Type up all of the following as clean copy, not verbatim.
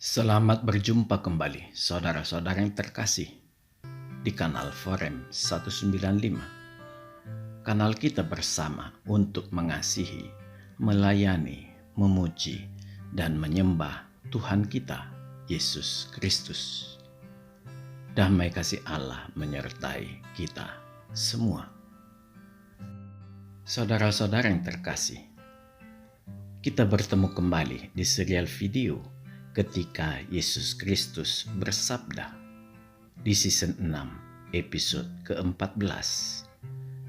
Selamat berjumpa kembali, saudara-saudara yang terkasih, di kanal Forem 195. Kanal kita bersama untuk mengasihi, melayani, memuji, dan menyembah Tuhan kita, Yesus Kristus. Damai kasih Allah menyertai kita semua. Saudara-saudara yang terkasih, kita bertemu kembali di serial video ketika Yesus Kristus bersabda di season 6 episode ke-14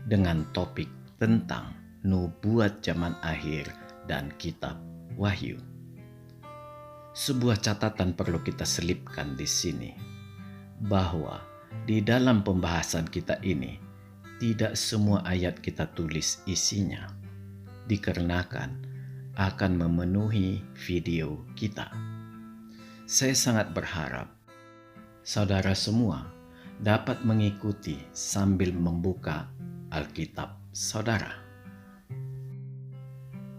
dengan topik tentang nubuat zaman akhir dan kitab Wahyu. Sebuah catatan perlu kita selipkan di sini bahwa di dalam pembahasan kita ini tidak semua ayat kita tulis isinya dikarenakan akan memenuhi video kita. Saya sangat berharap saudara semua dapat mengikuti sambil membuka Alkitab saudara.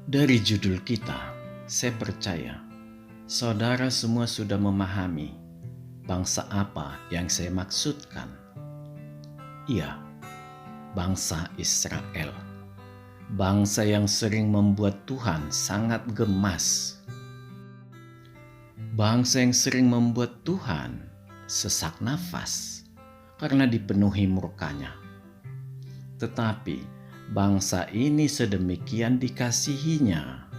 Dari judul kita, saya percaya saudara semua sudah memahami bangsa apa yang saya maksudkan. Iya, bangsa Israel. Bangsa yang sering membuat Tuhan sangat gemas. Bangsa yang sering membuat Tuhan sesak nafas karena dipenuhi murkanya. Tetapi bangsa ini sedemikian dikasihinya.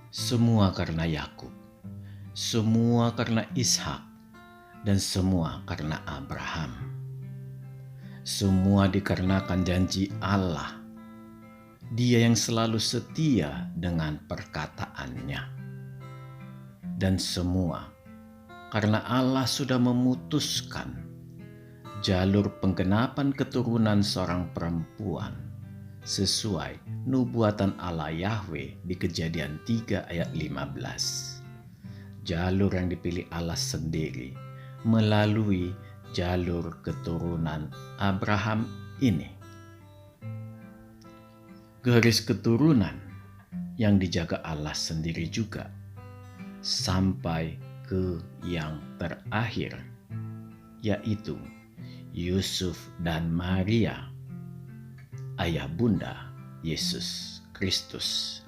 Semua karena Yakub, semua karena Ishak, dan semua karena Abraham. Semua dikarenakan janji Allah. Dia yang selalu setia dengan perkataannya. Dan semua karena Allah sudah memutuskan jalur penggenapan keturunan seorang perempuan sesuai nubuatan Allah Yahweh di Kejadian 3 ayat 15. Jalur yang dipilih Allah sendiri melalui jalur keturunan Abraham ini. Garis keturunan yang dijaga Allah sendiri juga sampai ke yang terakhir, yaitu Yusuf dan Maria, ayah bunda Yesus Kristus.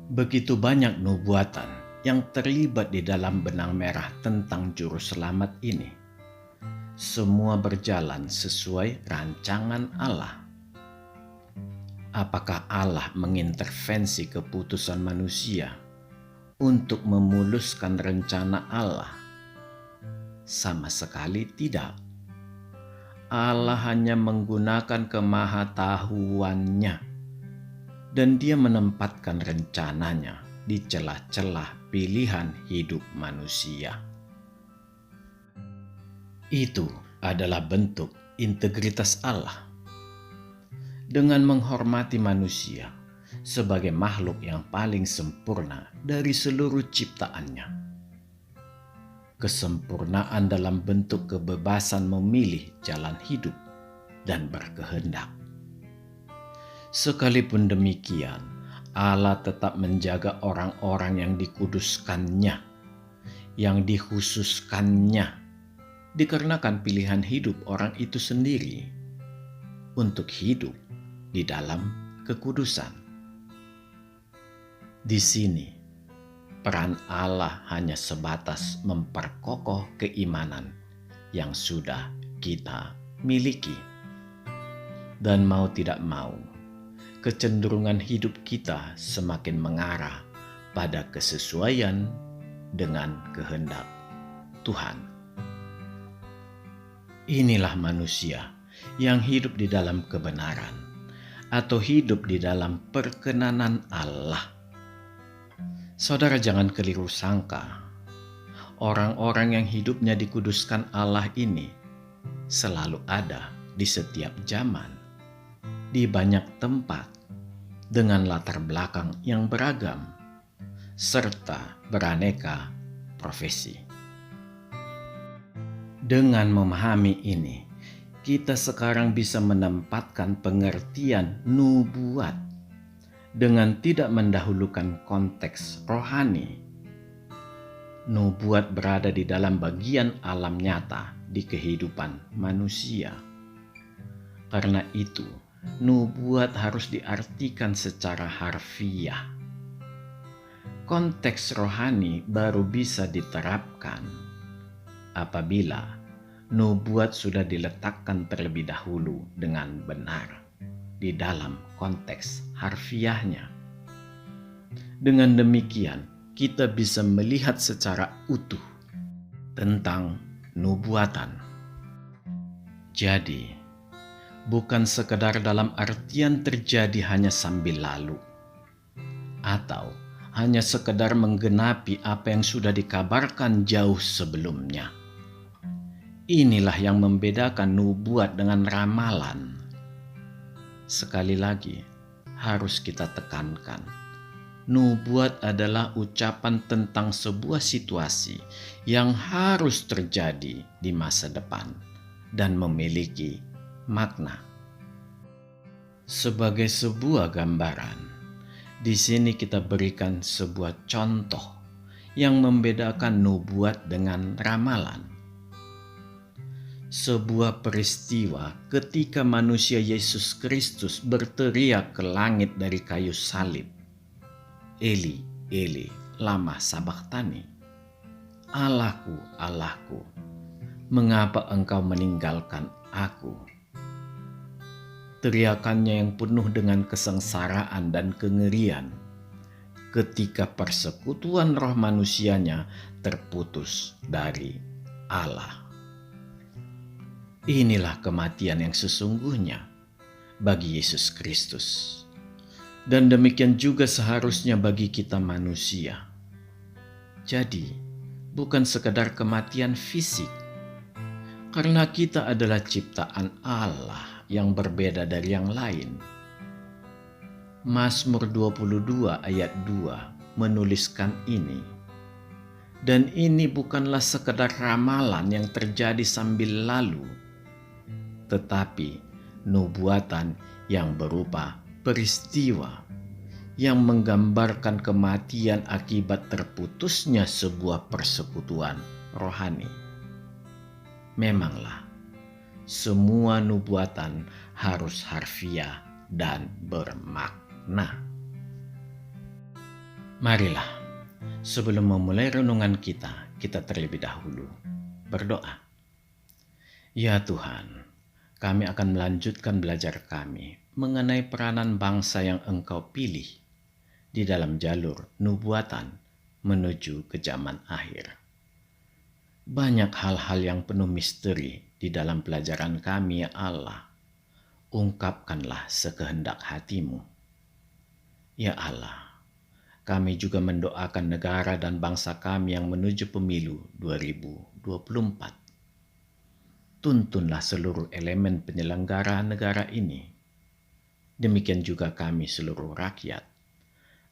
Begitu banyak nubuatan yang terlibat di dalam benang merah tentang juru selamat ini. Semua berjalan sesuai rancangan Allah. Apakah Allah mengintervensi keputusan manusia untuk memuluskan rencana Allah? Sama sekali tidak. Allah hanya menggunakan kemahatauannya dan dia menempatkan rencananya di celah-celah pilihan hidup manusia. Itu adalah bentuk integritas Allah. Dengan menghormati manusia sebagai makhluk yang paling sempurna dari seluruh ciptaannya. Kesempurnaan dalam bentuk kebebasan memilih jalan hidup dan berkehendak. Sekalipun demikian, Allah tetap menjaga orang-orang yang dikuduskannya, yang dikhususkannya, dikarenakan pilihan hidup orang itu sendiri untuk hidup di dalam kekudusan. Di sini, peran Allah hanya sebatas memperkokoh keimanan yang sudah kita miliki. Dan mau tidak mau, kecenderungan hidup kita semakin mengarah pada kesesuaian dengan kehendak Tuhan. Inilah manusia yang hidup di dalam kebenaran atau hidup di dalam perkenanan Allah. Saudara jangan keliru sangka, orang-orang yang hidupnya dikuduskan Allah ini selalu ada di setiap zaman, di banyak tempat, dengan latar belakang yang beragam, serta beraneka profesi. Dengan memahami ini, kita sekarang bisa menempatkan pengertian nubuat dengan tidak mendahulukan konteks rohani nubuat berada di dalam bagian alam nyata di kehidupan manusia. Karena itu, nubuat harus diartikan secara harfiah. Konteks rohani baru bisa diterapkan apabila nubuat sudah diletakkan terlebih dahulu dengan benar di dalam konteks harfiahnya. Dengan demikian, kita bisa melihat secara utuh tentang nubuatan. Jadi, bukan sekedar dalam artian terjadi hanya sambil lalu, atau hanya sekedar menggenapi apa yang sudah dikabarkan jauh sebelumnya. Inilah yang membedakan nubuat dengan ramalan. Sekali lagi, harus kita tekankan, nubuat adalah ucapan tentang sebuah situasi yang harus terjadi di masa depan dan memiliki makna. Sebagai sebuah gambaran, di sini kita berikan sebuah contoh yang membedakan nubuat dengan ramalan. Sebuah peristiwa ketika manusia Yesus Kristus berteriak ke langit dari kayu salib, "Eli, Eli, lama sabachthani?" "Allahku, Allahku, mengapa engkau meninggalkan aku?" Teriakannya yang penuh dengan kesengsaraan dan kengerian ketika persekutuan roh manusianya terputus dari Allah. Inilah kematian yang sesungguhnya bagi Yesus Kristus. Dan demikian juga seharusnya bagi kita manusia. Jadi, bukan sekedar kematian fisik, karena kita adalah ciptaan Allah yang berbeda dari yang lain. Mazmur 22 ayat 2 menuliskan ini. Dan ini bukanlah sekedar ramalan yang terjadi sambil lalu, tetapi nubuatan yang berupa peristiwa yang menggambarkan kematian akibat terputusnya sebuah persekutuan rohani. Memanglah, semua nubuatan harus harfiah dan bermakna. Marilah, sebelum memulai renungan kita terlebih dahulu berdoa. Ya Tuhan, kami akan melanjutkan belajar kami mengenai peranan bangsa yang Engkau pilih di dalam jalur nubuatan menuju ke zaman akhir. Banyak hal-hal yang penuh misteri di dalam pelajaran kami, ya Allah. Ungkapkanlah sekehendak hati-Mu. Ya Allah, kami juga mendoakan negara dan bangsa kami yang menuju pemilu 2024. Tuntunlah seluruh elemen penyelenggara negara ini. Demikian juga kami seluruh rakyat,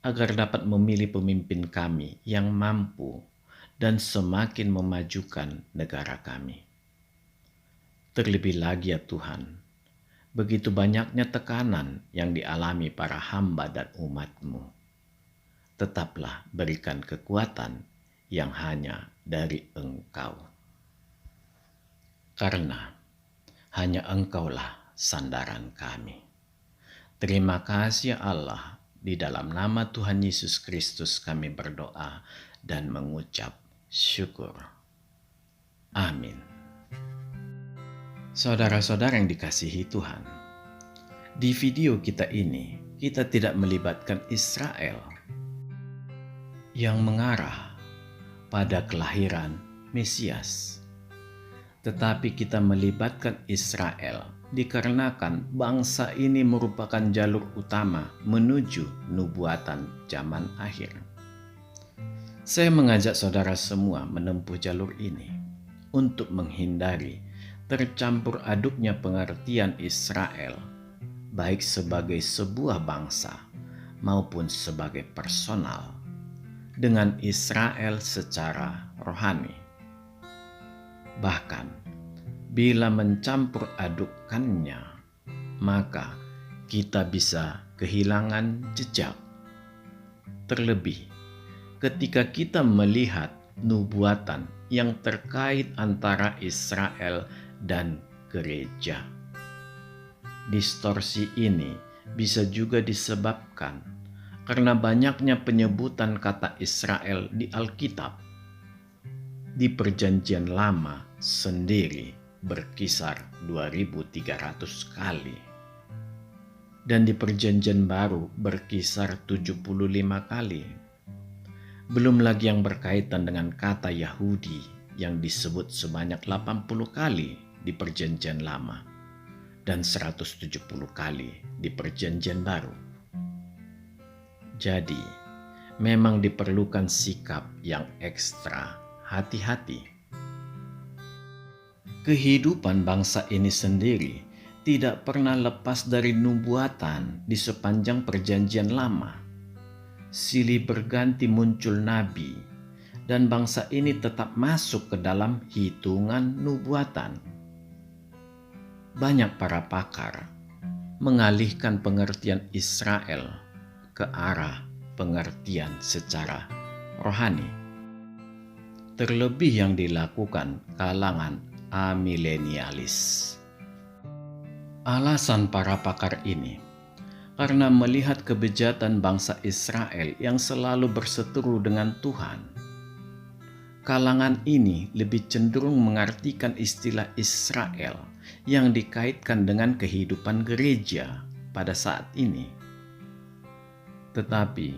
agar dapat memilih pemimpin kami yang mampu dan semakin memajukan negara kami. Terlebih lagi ya Tuhan, begitu banyaknya tekanan yang dialami para hamba dan umat-Mu. Tetaplah berikan kekuatan yang hanya dari Engkau. Karena hanya Engkaulah sandaran kami. Terima kasih ya Allah, di dalam nama Tuhan Yesus Kristus kami berdoa dan mengucap syukur. Amin. Saudara-saudara yang dikasihi Tuhan, di video kita ini kita tidak melibatkan Israel yang mengarah pada kelahiran Mesias. Tetapi kita melibatkan Israel dikarenakan bangsa ini merupakan jalur utama menuju nubuatan zaman akhir. Saya mengajak saudara semua menempuh jalur ini untuk menghindari tercampur aduknya pengertian Israel, baik sebagai sebuah bangsa maupun sebagai personal, dengan Israel secara rohani. Bahkan, bila mencampur adukkannya, maka kita bisa kehilangan jejak. Terlebih, ketika kita melihat nubuatan yang terkait antara Israel dan gereja. Distorsi ini bisa juga disebabkan karena banyaknya penyebutan kata Israel di Alkitab. Di Perjanjian Lama sendiri berkisar 2.300 kali. Dan di Perjanjian Baru berkisar 75 kali. Belum lagi yang berkaitan dengan kata Yahudi yang disebut sebanyak 80 kali di Perjanjian Lama dan 170 kali di Perjanjian Baru. Jadi, memang diperlukan sikap yang ekstra hati-hati. Kehidupan bangsa ini sendiri tidak pernah lepas dari nubuatan di sepanjang Perjanjian Lama. Silih berganti muncul nabi, dan bangsa ini tetap masuk ke dalam hitungan nubuatan. Banyak para pakar mengalihkan pengertian Israel ke arah pengertian secara rohani. Terlebih yang dilakukan kalangan amilenialis. Alasan para pakar ini karena melihat kebejatan bangsa Israel yang selalu berseteru dengan Tuhan. Kalangan ini lebih cenderung mengartikan istilah Israel yang dikaitkan dengan kehidupan gereja pada saat ini. Tetapi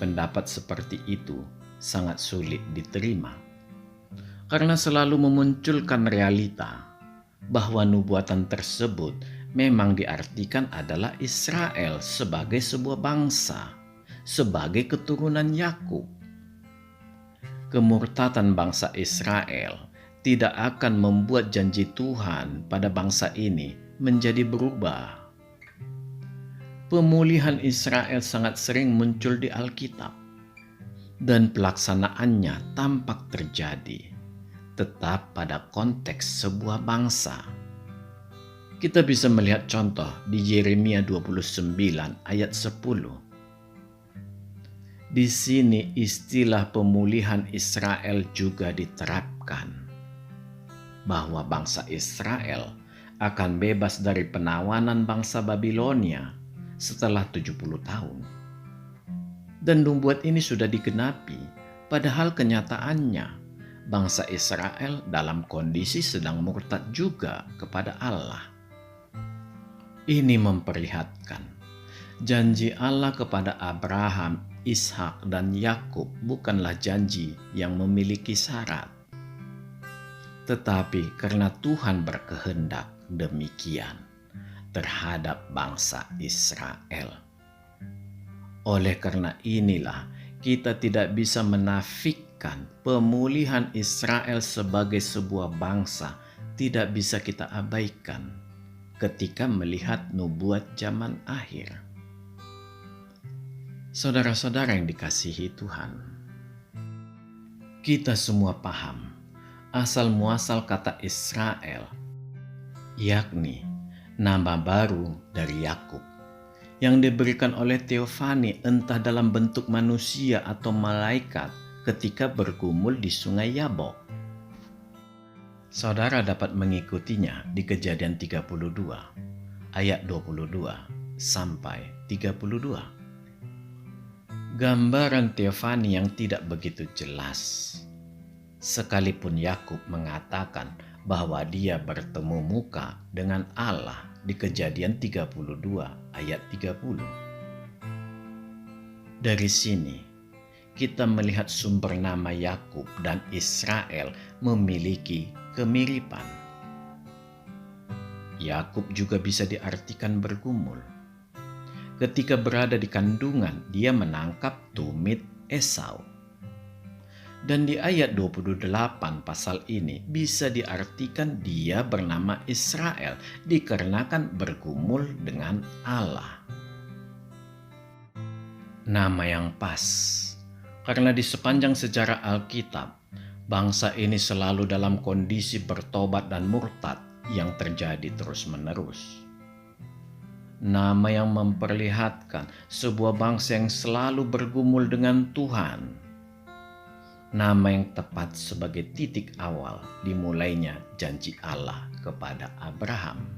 pendapat seperti itu sangat sulit diterima karena selalu memunculkan realita bahwa nubuatan tersebut memang diartikan adalah Israel sebagai sebuah bangsa, sebagai keturunan Yakub. Kemurtatan bangsa Israel tidak akan membuat janji Tuhan pada bangsa ini menjadi berubah. Pemulihan Israel sangat sering muncul di Alkitab, dan pelaksanaannya tampak terjadi tetap pada konteks sebuah bangsa. Kita bisa melihat contoh di Yeremia 29 ayat 10. Di sini istilah pemulihan Israel juga diterapkan, bahwa bangsa Israel akan bebas dari penawanan bangsa Babilonia setelah 70 tahun. Dan nubuat ini sudah digenapi, padahal kenyataannya bangsa Israel dalam kondisi sedang murtad juga kepada Allah. Ini memperlihatkan janji Allah kepada Abraham, Ishak, dan Yakub bukanlah janji yang memiliki syarat. Tetapi karena Tuhan berkehendak demikian terhadap bangsa Israel. Oleh karena inilah kita tidak bisa menafikan pemulihan Israel sebagai sebuah bangsa, tidak bisa kita abaikan ketika melihat nubuat zaman akhir. Saudara-saudara yang dikasihi Tuhan, kita semua paham asal muasal kata Israel, yakni nama baru dari Yakub yang diberikan oleh Teofani entah dalam bentuk manusia atau malaikat ketika bergumul di sungai Yabok. Saudara dapat mengikutinya di Kejadian 32 ayat 22 sampai 32. Gambaran Teofani yang tidak begitu jelas. Sekalipun Yakub mengatakan bahwa dia bertemu muka dengan Allah di Kejadian 32 ayat 30. Dari sini kita melihat sumber nama Yakub dan Israel memiliki kemiripan. Yakub juga bisa diartikan bergumul. Ketika berada di kandungan, dia menangkap tumit Esau. Dan di ayat 28 pasal ini bisa diartikan dia bernama Israel dikarenakan bergumul dengan Allah. Nama yang pas, karena di sepanjang sejarah Alkitab, bangsa ini selalu dalam kondisi bertobat dan murtad yang terjadi terus-menerus. Nama yang memperlihatkan sebuah bangsa yang selalu bergumul dengan Tuhan. nama yang tepat sebagai titik awal dimulainya janji Allah kepada Abraham,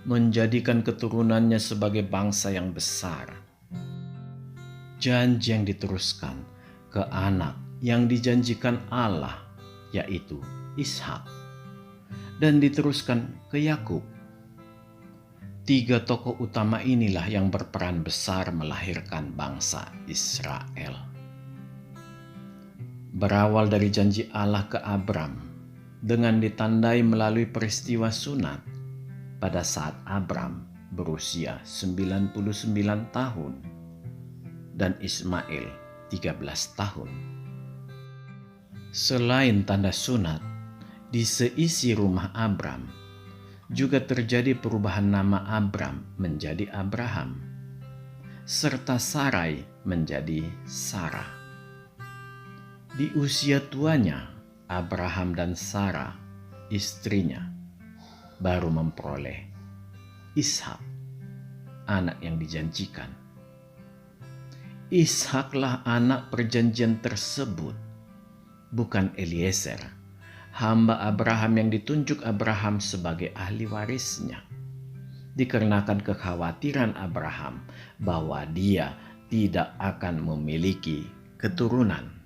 menjadikan keturunannya sebagai bangsa yang besar. Janji yang diteruskan ke anak yang dijanjikan Allah, yaitu Ishak, dan diteruskan ke Yakub. 3 tokoh utama inilah yang berperan besar melahirkan bangsa Israel. Berawal dari janji Allah ke Abram dengan ditandai melalui peristiwa sunat pada saat Abram berusia 99 tahun dan Ismail 13 tahun. Selain tanda sunat, di seisi rumah Abram juga terjadi perubahan nama Abram menjadi Abraham, serta Sarai menjadi Sarah. Di usia tuanya, Abraham dan Sarah, istrinya, baru memperoleh Ishak, anak yang dijanjikan. Ishaklah anak perjanjian tersebut, bukan Eliezer, hamba Abraham yang ditunjuk Abraham sebagai ahli warisnya, dikarenakan kekhawatiran Abraham bahwa dia tidak akan memiliki keturunan.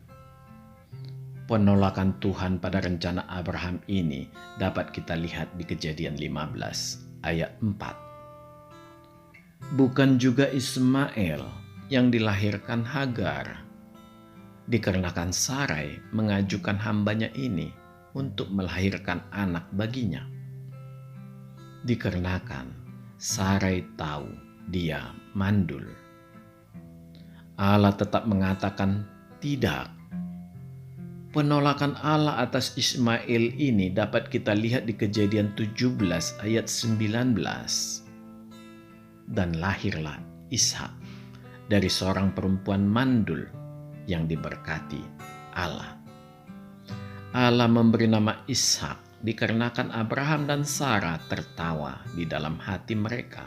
Penolakan Tuhan pada rencana Abraham ini dapat kita lihat di Kejadian 15 ayat 4. Bukan juga Ismail yang dilahirkan Hagar, dikarenakan Sarai mengajukan hambanya ini untuk melahirkan anak baginya. Dikarenakan Sarai tahu dia mandul. Allah tetap mengatakan tidak. Penolakan Allah atas Ismail ini dapat kita lihat di Kejadian 17 ayat 19. Dan lahirlah Ishak dari seorang perempuan mandul yang diberkati Allah. Allah memberi nama Ishak dikarenakan Abraham dan Sarah tertawa di dalam hati mereka.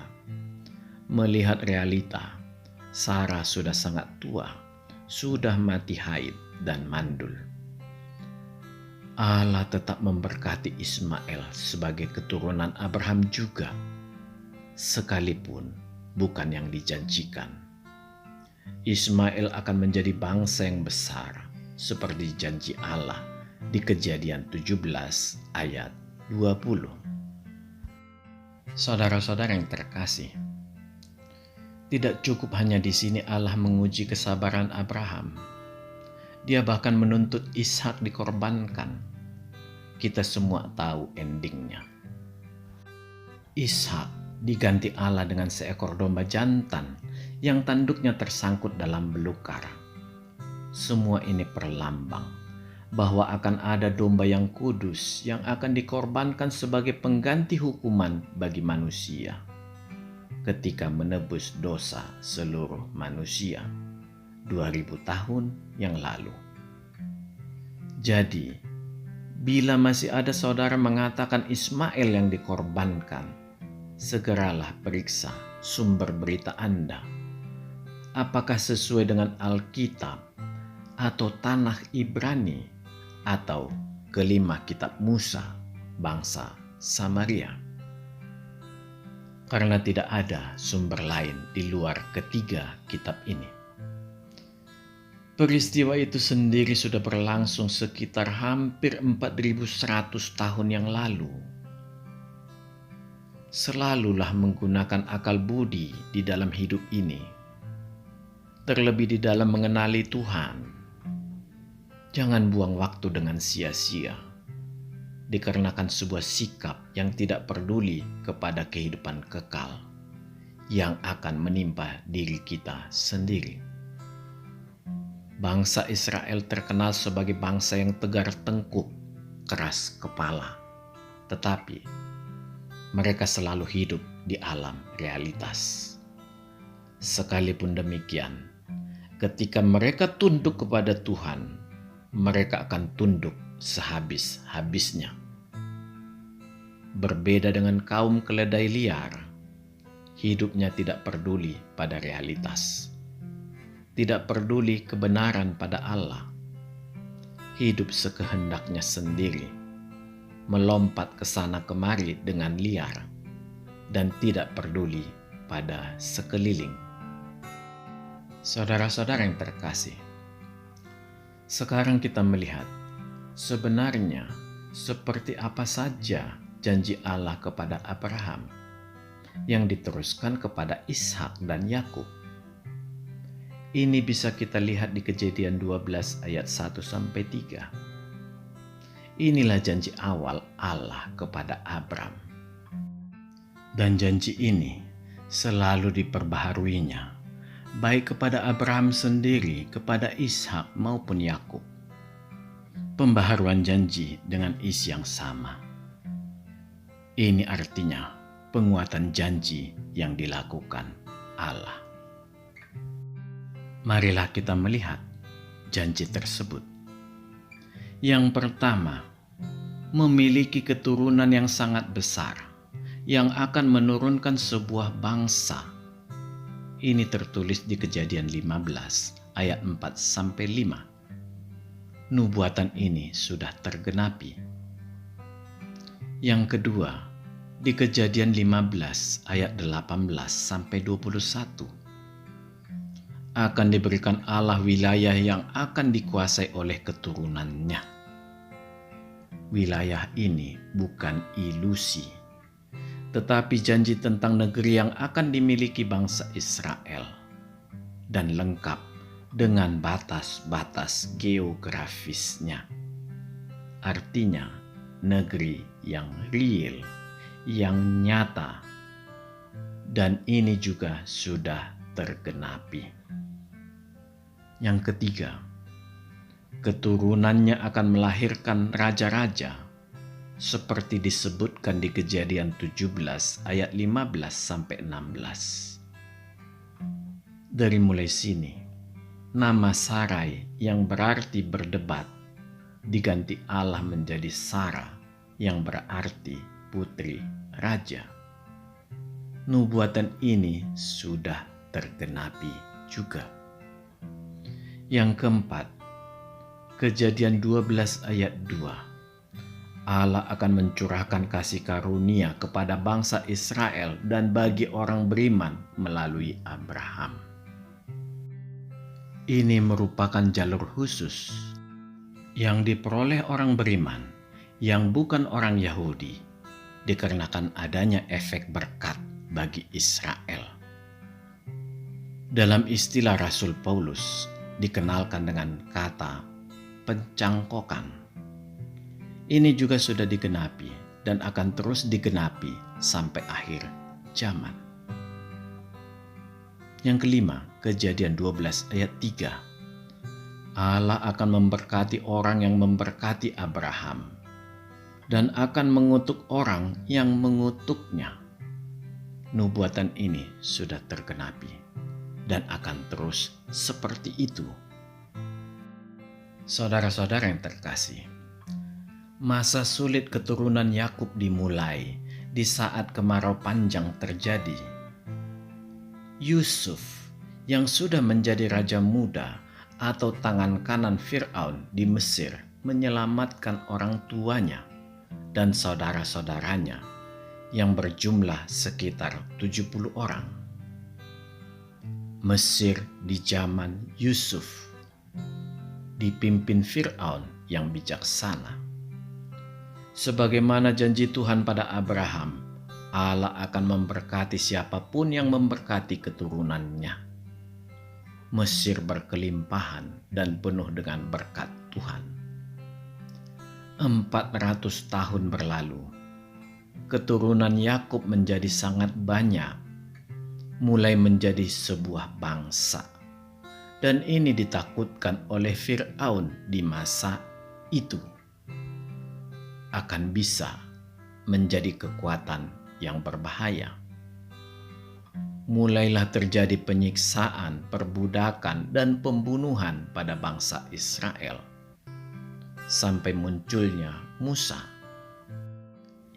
Melihat realita, Sarah sudah sangat tua, sudah mati haid dan mandul. Allah tetap memberkati Ismail sebagai keturunan Abraham juga, sekalipun bukan yang dijanjikan. Ismail akan menjadi bangsa yang besar seperti janji Allah di Kejadian 17 ayat 20. Saudara-saudara yang terkasih, tidak cukup hanya di sini Allah menguji kesabaran Abraham. Dia bahkan menuntut Ishak dikorbankan. Kita semua tahu endingnya. Ishak diganti Allah dengan seekor domba jantan yang tanduknya tersangkut dalam belukar. Semua ini perlambang bahwa akan ada domba yang kudus yang akan dikorbankan sebagai pengganti hukuman bagi manusia ketika menebus dosa seluruh manusia 2000 tahun yang lalu. Jadi, bila masih ada saudara mengatakan Ismail yang dikorbankan, segeralah periksa sumber berita Anda. Apakah sesuai dengan Alkitab atau Tanakh Ibrani atau kelima kitab Musa, bangsa Samaria? Karena tidak ada sumber lain di luar ketiga kitab ini. Peristiwa itu sendiri sudah berlangsung sekitar hampir 4100 tahun yang lalu. Selalulah menggunakan akal budi di dalam hidup ini, terlebih di dalam mengenali Tuhan. Jangan buang waktu dengan sia-sia, dikarenakan sebuah sikap yang tidak peduli kepada kehidupan kekal yang akan menimpa diri kita sendiri. Bangsa Israel terkenal sebagai bangsa yang tegar tengkuk, keras kepala. Tetapi mereka selalu hidup di alam realitas. Sekalipun demikian, ketika mereka tunduk kepada Tuhan, mereka akan tunduk sehabis-habisnya. Berbeda dengan kaum keledai liar, hidupnya tidak peduli pada realitas. Tidak peduli kebenaran pada Allah. hidup sekehendaknya sendiri, melompat ke sana kemari dengan liar, dan tidak peduli pada sekeliling. Saudara-saudara yang terkasih, sekarang kita melihat sebenarnya seperti apa saja janji Allah kepada Abraham yang diteruskan kepada Ishak dan Yakub. Ini bisa kita lihat di Kejadian 12 ayat 1-3. Inilah janji awal Allah kepada Abram. Dan janji ini selalu diperbaharuinya, baik kepada Abraham sendiri, kepada Ishak maupun Yakub. Pembaharuan janji dengan isi yang sama. Ini artinya penguatan janji yang dilakukan Allah. Marilah kita melihat janji tersebut. Yang pertama, memiliki keturunan yang sangat besar yang akan menurunkan sebuah bangsa. Ini tertulis di Kejadian 15 ayat 4-5. Nubuatan ini sudah tergenapi. Yang kedua, di Kejadian 15 ayat 18-21. Akan diberikan Allah wilayah yang akan dikuasai oleh keturunannya. Wilayah ini bukan ilusi, tetapi janji tentang negeri yang akan dimiliki bangsa Israel dan lengkap dengan batas-batas geografisnya. Artinya negeri yang real, yang nyata, dan ini juga sudah tergenapi. Yang ketiga, keturunannya akan melahirkan raja-raja seperti disebutkan di Kejadian 17 ayat 15-16. Dari mulai sini, nama Sarai yang berarti berdebat diganti Allah menjadi Sarah yang berarti putri raja. Nubuatan ini sudah tergenapi juga. Yang keempat, Kejadian 12 ayat 2. Allah akan mencurahkan kasih karunia kepada bangsa Israel dan bagi orang beriman melalui Abraham. Ini merupakan jalur khusus yang diperoleh orang beriman yang bukan orang Yahudi, dikarenakan adanya efek berkat bagi Israel. Dalam istilah Rasul Paulus, dikenalkan dengan kata pencangkokan. Ini juga sudah digenapi dan akan terus digenapi sampai akhir zaman. Yang kelima, Kejadian 12 ayat 3. Allah akan memberkati orang yang memberkati Abraham dan akan mengutuk orang yang mengutuknya. Nubuatan ini sudah tergenapi dan akan terus seperti itu. Saudara-saudara yang terkasih, masa sulit keturunan Yakub dimulai di saat kemarau panjang terjadi. Yusuf yang sudah menjadi raja muda atau tangan kanan Fir'aun di Mesir menyelamatkan orang tuanya dan saudara-saudaranya yang berjumlah sekitar 70 orang. Mesir di zaman Yusuf dipimpin Fir'aun yang bijaksana. Sebagaimana janji Tuhan pada Abraham, Allah akan memberkati siapapun yang memberkati keturunannya. Mesir berkelimpahan dan penuh dengan berkat Tuhan. 400 tahun berlalu, keturunan Yakub menjadi sangat banyak, mulai menjadi sebuah bangsa. Dan ini ditakutkan oleh Fir'aun di masa itu. Akan bisa menjadi kekuatan yang berbahaya. Mulailah terjadi penyiksaan, perbudakan, dan pembunuhan pada bangsa Israel. Sampai munculnya Musa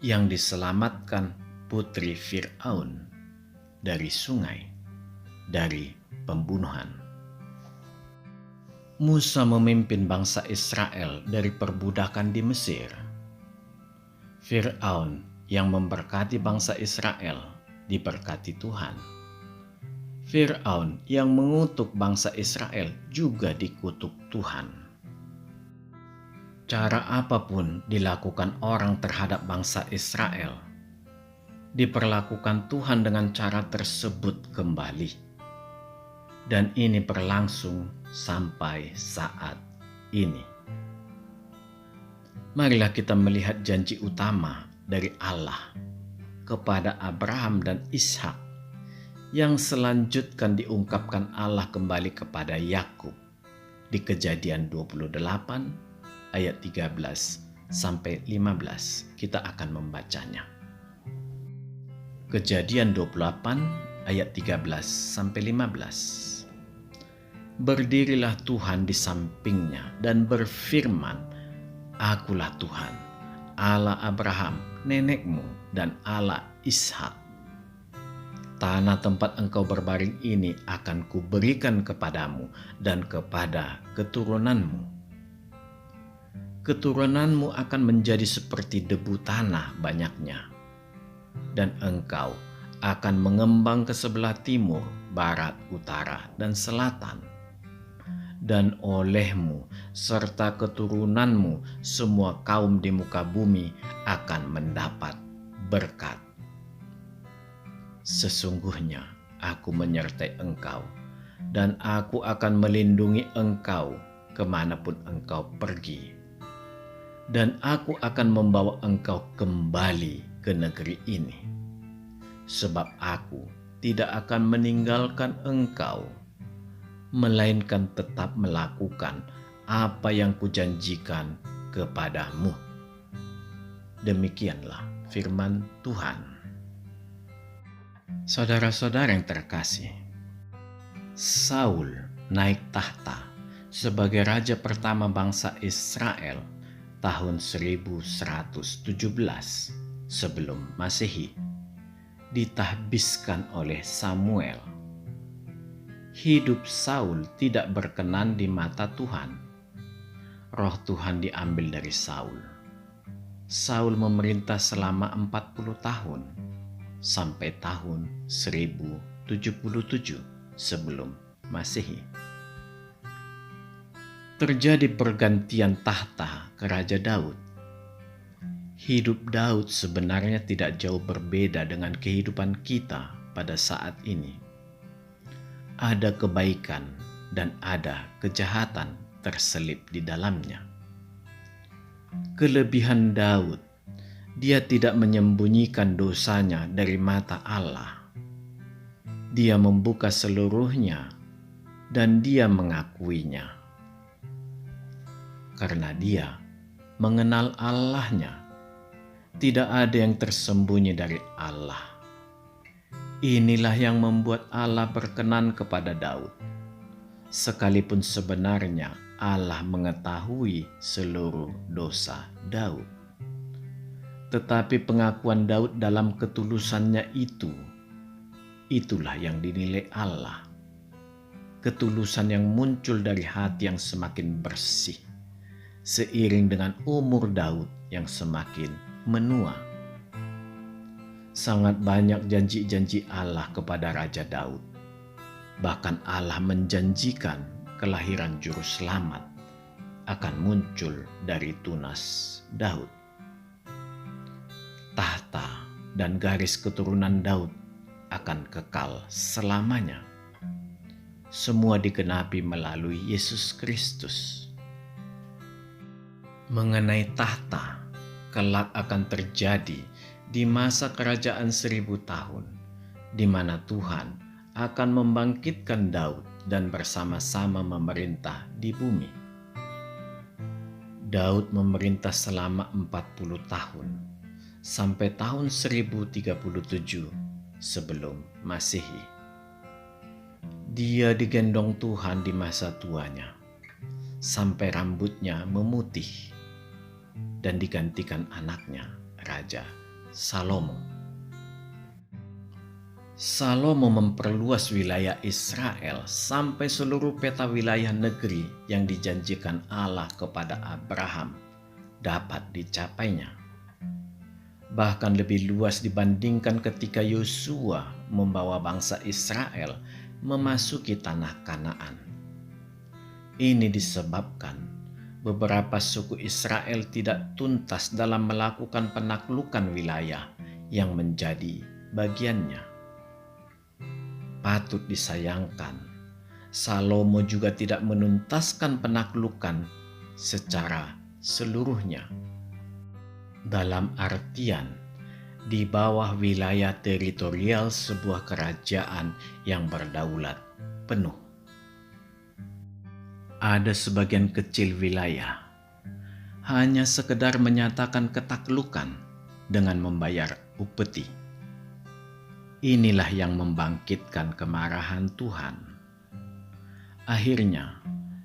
yang diselamatkan putri Fir'aun dari sungai, dari pembunuhan. Musa memimpin bangsa Israel dari perbudakan di Mesir. Fir'aun yang memberkati bangsa Israel diberkati Tuhan. Fir'aun yang mengutuk bangsa Israel juga dikutuk Tuhan. Cara apapun dilakukan orang terhadap bangsa Israel, diperlakukan Tuhan dengan cara tersebut kembali. Dan ini berlangsung sampai saat ini. Marilah kita melihat janji utama dari Allah kepada Abraham dan Ishak yang selanjutnya diungkapkan Allah kembali kepada Yakub di Kejadian 28 ayat 13 sampai 15. Kita akan membacanya. Kejadian 28 ayat 13 sampai 15. Berdirilah Tuhan di sampingnya dan berfirman, "Akulah Tuhan, Allah Abraham, nenekmu, dan Allah Ishak. Tanah tempat engkau berbaring ini akan kuberikan kepadamu dan kepada keturunanmu. Keturunanmu akan menjadi seperti debu tanah banyaknya, dan engkau akan mengembang ke sebelah timur, barat, utara, dan selatan. Dan olehmu serta keturunanmu semua kaum di muka bumi akan mendapat berkat. Sesungguhnya aku menyertai engkau, dan aku akan melindungi engkau kemanapun engkau pergi. Dan aku akan membawa engkau kembali ke negeri ini, sebab aku tidak akan meninggalkan engkau, melainkan tetap melakukan apa yang kujanjikan kepadamu." Demikianlah firman Tuhan. Saudara-saudara yang terkasih, Saul naik tahta sebagai raja pertama bangsa Israel tahun 1117 sebelum Masehi, ditahbiskan oleh Samuel. Hidup Saul tidak berkenan di mata Tuhan. Roh Tuhan diambil dari Saul. Saul memerintah selama 40 tahun sampai tahun 1077 sebelum Masehi. Terjadi pergantian tahta ke Raja Daud. Hidup Daud sebenarnya tidak jauh berbeda dengan kehidupan kita pada saat ini. Ada kebaikan dan ada kejahatan terselip di dalamnya. Kelebihan Daud, dia tidak menyembunyikan dosanya dari mata Allah. Dia membuka seluruhnya dan dia mengakuinya. Karena dia mengenal Allahnya, tidak ada yang tersembunyi dari Allah. Inilah yang membuat Allah berkenan kepada Daud. Sekalipun sebenarnya Allah mengetahui seluruh dosa Daud. Tetapi pengakuan Daud dalam ketulusannya itulah yang dinilai Allah. Ketulusan yang muncul dari hati yang semakin bersih, seiring dengan umur Daud yang semakin menua. Sangat banyak janji-janji Allah kepada Raja Daud. Bahkan Allah menjanjikan kelahiran juru selamat akan muncul dari tunas Daud. Tahta dan garis keturunan Daud akan kekal selamanya. Semua digenapi melalui Yesus Kristus. Mengenai tahta, kelak akan terjadi di masa kerajaan 1000 tahun, di mana Tuhan akan membangkitkan Daud dan bersama-sama memerintah di bumi. Daud memerintah selama 40 tahun, sampai tahun 1037 sebelum Masehi. Dia digendong Tuhan di masa tuanya, sampai rambutnya memutih, dan digantikan anaknya, Raja Salomo. Salomo memperluas wilayah Israel sampai seluruh peta wilayah negeri yang dijanjikan Allah kepada Abraham dapat dicapainya. Bahkan lebih luas dibandingkan ketika Yosua membawa bangsa Israel memasuki tanah Kanaan. Ini disebabkan beberapa suku Israel tidak tuntas dalam melakukan penaklukan wilayah yang menjadi bagiannya. Patut disayangkan, Salomo juga tidak menuntaskan penaklukan secara seluruhnya. Dalam artian, di bawah wilayah teritorial sebuah kerajaan yang berdaulat penuh. Ada sebagian kecil wilayah hanya sekedar menyatakan ketaklukan dengan membayar upeti. Inilah yang membangkitkan kemarahan Tuhan. Akhirnya,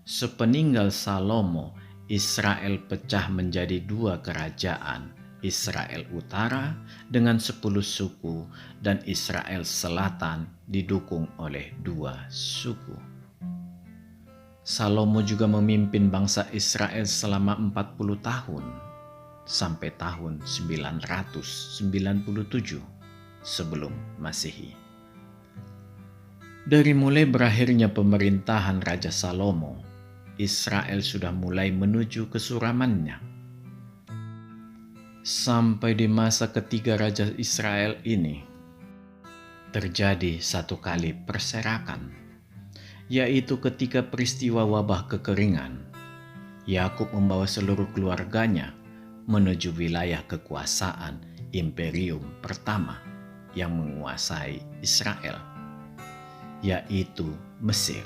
sepeninggal Salomo, Israel pecah menjadi dua kerajaan, Israel Utara dengan 10 suku dan Israel Selatan didukung oleh 2 suku. Salomo juga memimpin bangsa Israel selama 40 tahun sampai tahun 997 sebelum Masehi. Dari mulai berakhirnya pemerintahan Raja Salomo, Israel sudah mulai menuju kesuramannya. Sampai di masa ketiga Raja Israel ini, terjadi satu kali perserakan, yaitu ketika peristiwa wabah kekeringan. Yakub membawa seluruh keluarganya menuju wilayah kekuasaan imperium pertama yang menguasai Israel, yaitu Mesir.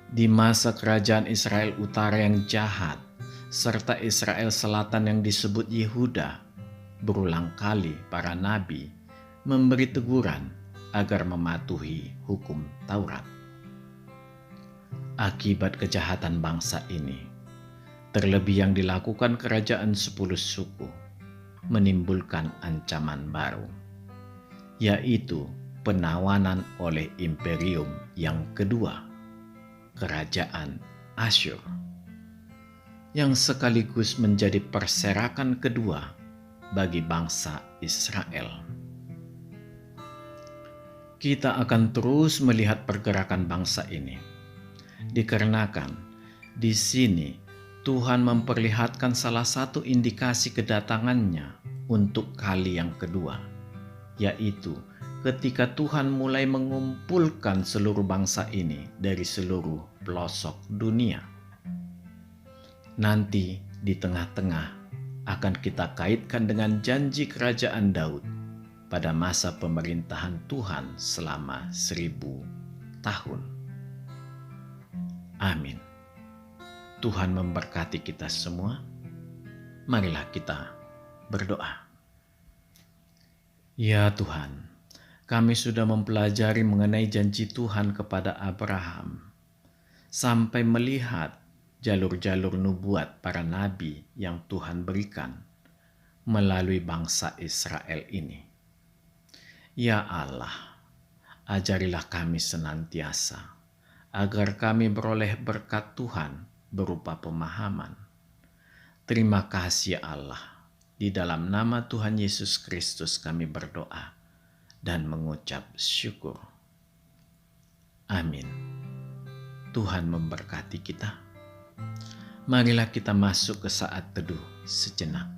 Di masa kerajaan Israel Utara yang jahat, serta Israel Selatan yang disebut Yehuda, berulang kali para nabi memberi teguran agar mematuhi hukum Taurat. Akibat kejahatan bangsa ini, terlebih yang dilakukan kerajaan 10 suku, menimbulkan ancaman baru, yaitu penawanan oleh imperium yang kedua, kerajaan Asyur, yang sekaligus menjadi perserakan kedua bagi bangsa Israel. Kita akan terus melihat pergerakan bangsa ini, dikarenakan di sini Tuhan memperlihatkan salah satu indikasi kedatangannya untuk kali yang kedua, yaitu ketika Tuhan mulai mengumpulkan seluruh bangsa ini dari seluruh pelosok dunia. Nanti di tengah-tengah akan kita kaitkan dengan janji kerajaan Daud pada masa pemerintahan Tuhan selama 1000 tahun. Amin. Tuhan memberkati kita semua. Marilah kita berdoa. Ya Tuhan, kami sudah mempelajari mengenai janji Tuhan kepada Abraham, sampai melihat jalur-jalur nubuat para nabi yang Tuhan berikan melalui bangsa Israel ini. Ya Allah, ajarilah kami senantiasa agar kami beroleh berkat Tuhan berupa pemahaman. Terima kasih Allah, di dalam nama Tuhan Yesus Kristus kami berdoa dan mengucap syukur. Amin. Tuhan memberkati kita. Marilah kita masuk ke saat teduh sejenak.